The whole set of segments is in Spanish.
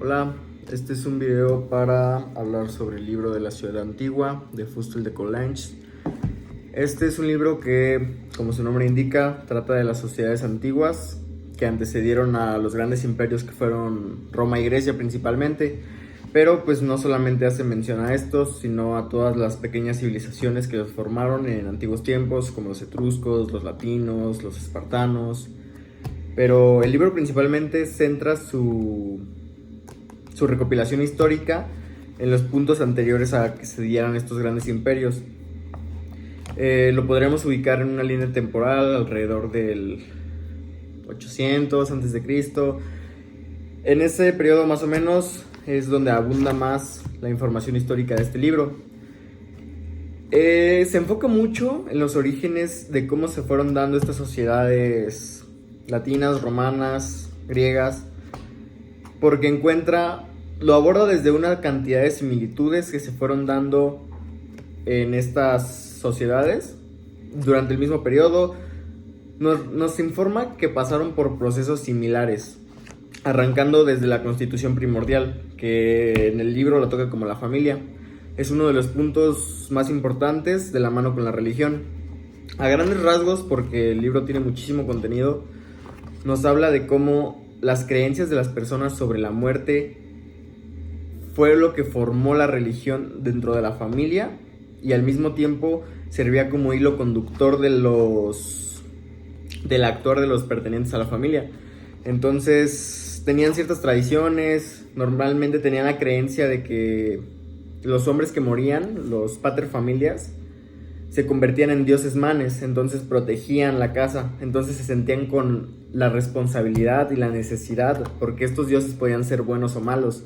Hola, este es un video para hablar sobre el libro de la ciudad antigua de Fustel de Coulanges. Este es un libro que, como su nombre indica, trata de las sociedades antiguas que antecedieron a los grandes imperios que fueron Roma y Grecia principalmente, pero pues no solamente hace mención a estos, sino a todas las pequeñas civilizaciones que los formaron en antiguos tiempos, como los etruscos, los latinos, los espartanos. Pero el libro principalmente centra su recopilación histórica en los puntos anteriores a que se dieran estos grandes imperios. Lo podremos ubicar en una línea temporal alrededor del 800 a.C. En ese periodo más o menos es donde abunda más la información histórica de este libro. Se enfoca mucho en los orígenes de cómo se fueron dando estas sociedades latinas, romanas, griegas, porque lo aborda desde una cantidad de similitudes que se fueron dando en estas sociedades durante el mismo periodo. Nos informa que pasaron por procesos similares, arrancando desde la constitución primordial, que en el libro lo toca como la familia. Es uno de los puntos más importantes de la mano con la religión. A grandes rasgos, porque el libro tiene muchísimo contenido, nos habla de cómo las creencias de las personas sobre la muerte fue lo que formó la religión dentro de la familia y al mismo tiempo servía como hilo conductor del actuar de los pertenecientes a la familia. Entonces tenían ciertas tradiciones, normalmente tenían la creencia de que los hombres que morían, los paterfamilias, se convertían en dioses manes, entonces protegían la casa, entonces se sentían con la responsabilidad y la necesidad, porque estos dioses podían ser buenos o malos.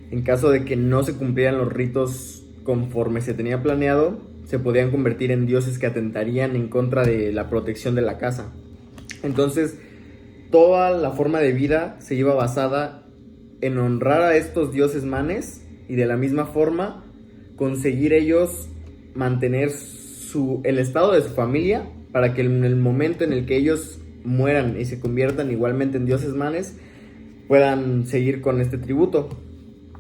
En caso de que no se cumplieran los ritos conforme se tenía planeado, se podían convertir en dioses que atentarían en contra de la protección de la casa. Entonces, toda la forma de vida se iba basada en honrar a estos dioses manes y de la misma forma conseguir ellos mantener el estado de su familia para que en el momento en el que ellos mueran y se conviertan igualmente en dioses manes puedan seguir con este tributo.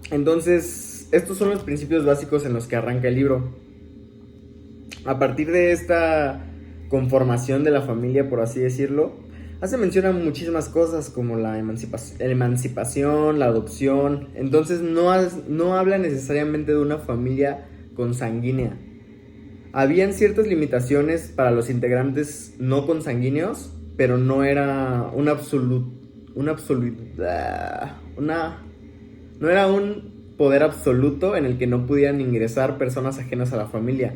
Entonces, estos son los principios básicos en los que arranca el libro. A partir de esta conformación de la familia, por así decirlo, hace mención a muchísimas cosas como la emancipación, la adopción. Entonces no habla necesariamente de una familia consanguínea. Habían ciertas limitaciones para los integrantes no consanguíneos, pero no era no era un poder absoluto en el que no pudieran ingresar personas ajenas a la familia.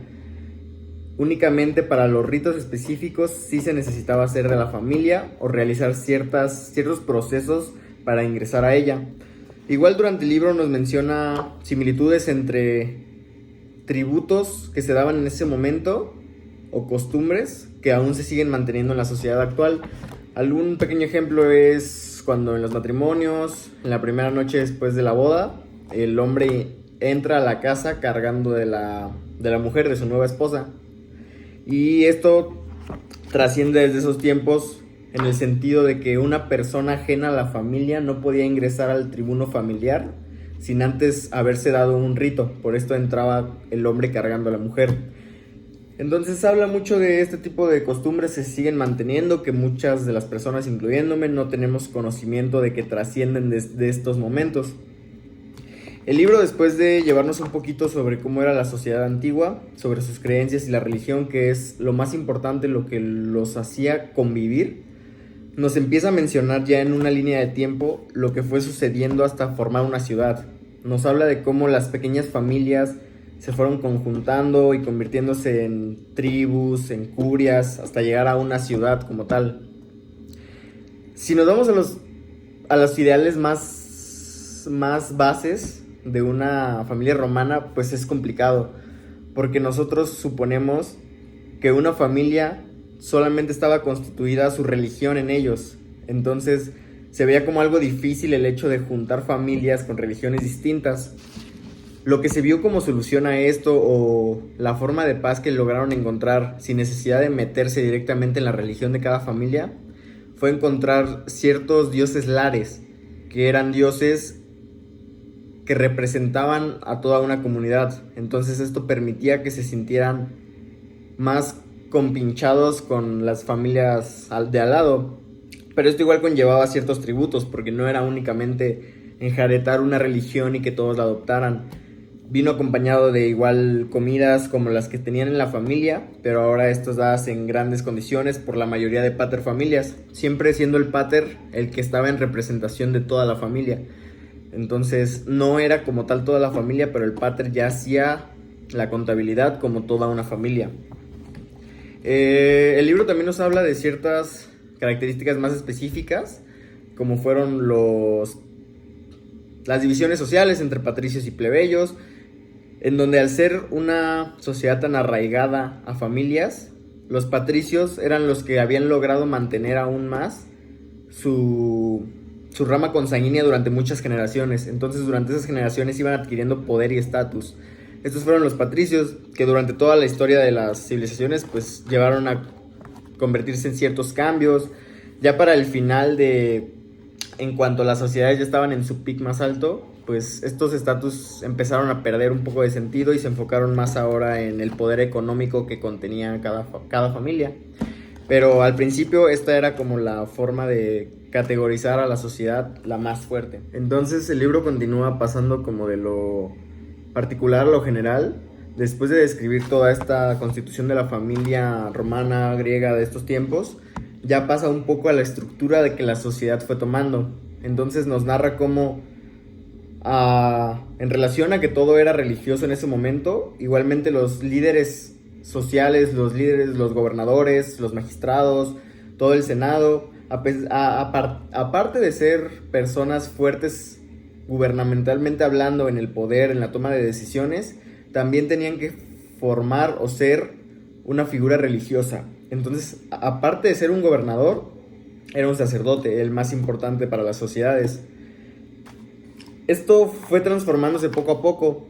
Únicamente para los ritos específicos sí se necesitaba ser de la familia o realizar ciertos procesos para ingresar a ella. Igual durante el libro nos menciona similitudes entre tributos que se daban en ese momento o costumbres que aún se siguen manteniendo en la sociedad actual. Algún pequeño ejemplo es cuando en los matrimonios, en la primera noche después de la boda, el hombre entra a la casa cargando de la mujer, de su nueva esposa. Y esto trasciende desde esos tiempos en el sentido de que una persona ajena a la familia no podía ingresar al tribuno familiar sin antes haberse dado un rito. Por esto entraba el hombre cargando a la mujer. Entonces habla mucho de este tipo de costumbres que se siguen manteniendo, que muchas de las personas, incluyéndome, no tenemos conocimiento de que trascienden de estos momentos. El libro, después de llevarnos un poquito sobre cómo era la sociedad antigua, sobre sus creencias y la religión, que es lo más importante, lo que los hacía convivir, nos empieza a mencionar ya en una línea de tiempo lo que fue sucediendo hasta formar una ciudad. Nos habla de cómo las pequeñas familias se fueron conjuntando y convirtiéndose en tribus, en curias, hasta llegar a una ciudad como tal. Si nos vamos a los ideales más bases de una familia romana, pues es complicado, porque nosotros suponemos que una familia solamente estaba constituida su religión en ellos. Entonces se veía como algo difícil el hecho de juntar familias con religiones distintas. Lo que se vio como solución a esto, o la forma de paz que lograron encontrar sin necesidad de meterse directamente en la religión de cada familia, fue encontrar ciertos dioses lares, que eran dioses que representaban a toda una comunidad. Entonces esto permitía que se sintieran más compinchados con las familias de al lado. Pero esto igual conllevaba ciertos tributos, porque no era únicamente enjaretar una religión y que todos la adoptaran. Vino acompañado de igual comidas como las que tenían en la familia, pero ahora estas dadas en grandes condiciones por la mayoría de paterfamilias, siempre siendo el pater el que estaba en representación de toda la familia. Entonces no era como tal toda la familia, pero el pater ya hacía la contabilidad como toda una familia. El libro también nos habla de ciertas características más específicas, como fueron las divisiones sociales entre patricios y plebeyos, en donde al ser una sociedad tan arraigada a familias, los patricios eran los que habían logrado mantener aún más su rama consanguínea durante muchas generaciones. Entonces durante esas generaciones iban adquiriendo poder y estatus. Estos fueron los patricios que durante toda la historia de las civilizaciones pues llevaron a convertirse en ciertos cambios. Ya para el final en cuanto las sociedades ya estaban en su pic más alto, pues estos estatus empezaron a perder un poco de sentido y se enfocaron más ahora en el poder económico que contenía cada familia. Pero al principio esta era como la forma de categorizar a la sociedad la más fuerte. Entonces el libro continúa pasando como de lo particular a lo general. Después de describir toda esta constitución de la familia romana, griega de estos tiempos, ya pasa un poco a la estructura de que la sociedad fue tomando. Entonces nos narra cómo, en relación a que todo era religioso en ese momento, igualmente los líderes sociales, los gobernadores, los magistrados, todo el senado, aparte de ser personas fuertes gubernamentalmente hablando en el poder, en la toma de decisiones, también tenían que formar o ser una figura religiosa. Entonces, aparte de ser un gobernador, era un sacerdote, el más importante para las sociedades. Esto fue transformándose poco a poco.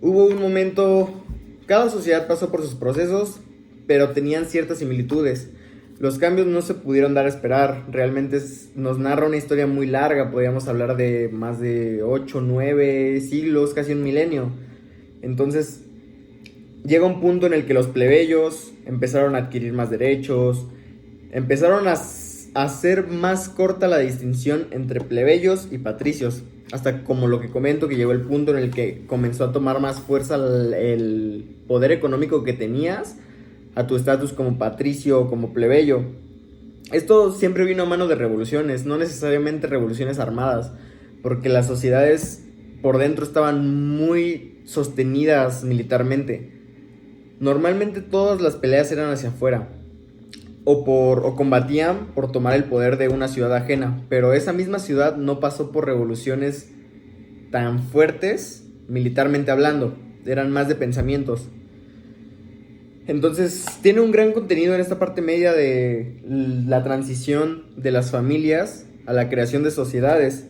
Hubo un momento, cada sociedad pasó por sus procesos, pero tenían ciertas similitudes. Los cambios no se pudieron dar a esperar. Realmente nos narra una historia muy larga. Podríamos hablar de más de 8, 9 siglos, casi un milenio. Entonces llega un punto en el que los plebeyos empezaron a adquirir más derechos, empezaron a hacer más corta la distinción entre plebeyos y patricios, hasta como lo que comento, que llegó el punto en el que comenzó a tomar más fuerza el poder económico que tenías a tu estatus como patricio o como plebeyo. Esto siempre vino a mano de revoluciones, no necesariamente revoluciones armadas, porque las sociedades por dentro estaban muy sostenidas militarmente. Normalmente todas las peleas eran hacia afuera, o combatían por tomar el poder de una ciudad ajena, pero esa misma ciudad no pasó por revoluciones tan fuertes militarmente hablando, eran más de pensamientos. Entonces tiene un gran contenido en esta parte media de la transición de las familias a la creación de sociedades,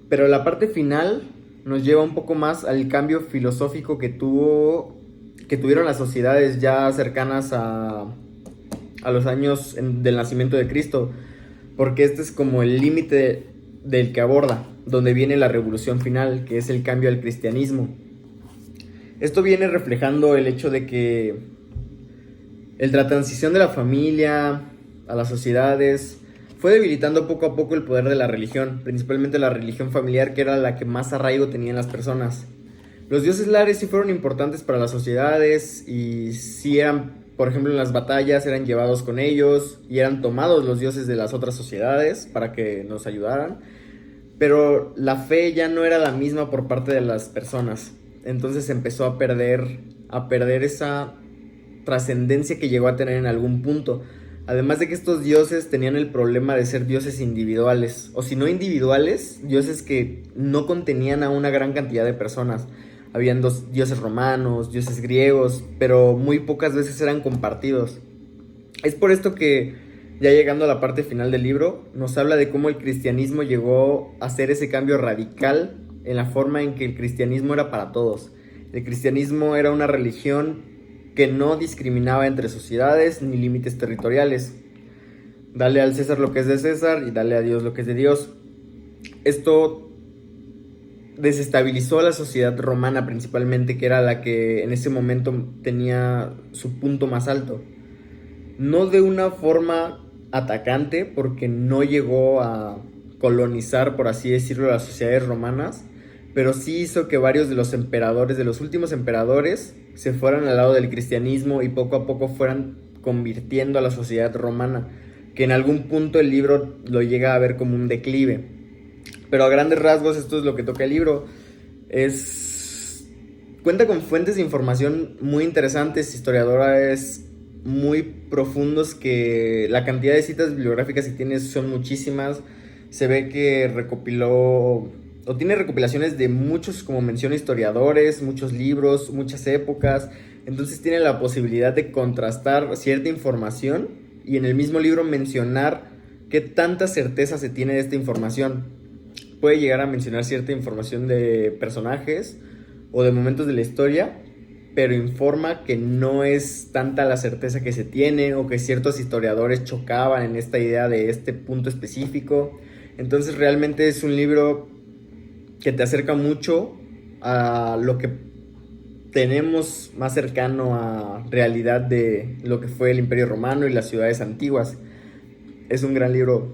pero la parte final nos lleva un poco más al cambio filosófico que tuvieron las sociedades ya cercanas a los años del nacimiento de Cristo, porque este es como el límite del que aborda, donde viene la revolución final, que es el cambio al cristianismo. Esto viene reflejando el hecho de que la transición de la familia a las sociedades fue debilitando poco a poco el poder de la religión, principalmente la religión familiar, que era la que más arraigo tenían las personas. Los dioses lares sí fueron importantes para las sociedades y sí eran, por ejemplo, en las batallas eran llevados con ellos y eran tomados los dioses de las otras sociedades para que nos ayudaran, pero la fe ya no era la misma por parte de las personas. Entonces empezó a perder esa trascendencia que llegó a tener en algún punto. Además de que estos dioses tenían el problema de ser dioses individuales, o si no individuales, dioses que no contenían a una gran cantidad de personas. Habían dioses romanos, dioses griegos, pero muy pocas veces eran compartidos. Es por esto que, ya llegando a la parte final del libro, nos habla de cómo el cristianismo llegó a hacer ese cambio radical en la forma en que el cristianismo era para todos. El cristianismo era una religión que no discriminaba entre sociedades ni límites territoriales. Dale al César lo que es de César y dale a Dios lo que es de Dios. Esto desestabilizó a la sociedad romana principalmente, que era la que en ese momento tenía su punto más alto. No de una forma atacante, porque no llegó a colonizar, por así decirlo, las sociedades romanas, pero sí hizo que varios de los emperadores, de los últimos emperadores, se fueran al lado del cristianismo y poco a poco fueran convirtiendo a la sociedad romana, que en algún punto el libro lo llega a ver como un declive. Pero a grandes rasgos esto es lo que toca el libro. Cuenta con fuentes de información muy interesantes, historiadores muy profundos, que la cantidad de citas bibliográficas que tiene son muchísimas. Se ve que recopiló o tiene recopilaciones de muchos, como menciono, historiadores, muchos libros, muchas épocas. Entonces tiene la posibilidad de contrastar cierta información y en el mismo libro mencionar qué tanta certeza se tiene de esta información. Puede llegar a mencionar cierta información de personajes o de momentos de la historia, pero informa que no es tanta la certeza que se tiene, o que ciertos historiadores chocaban en esta idea de este punto específico. Entonces realmente es un libro que te acerca mucho a lo que tenemos más cercano a realidad de lo que fue el Imperio Romano y las ciudades antiguas. Es un gran libro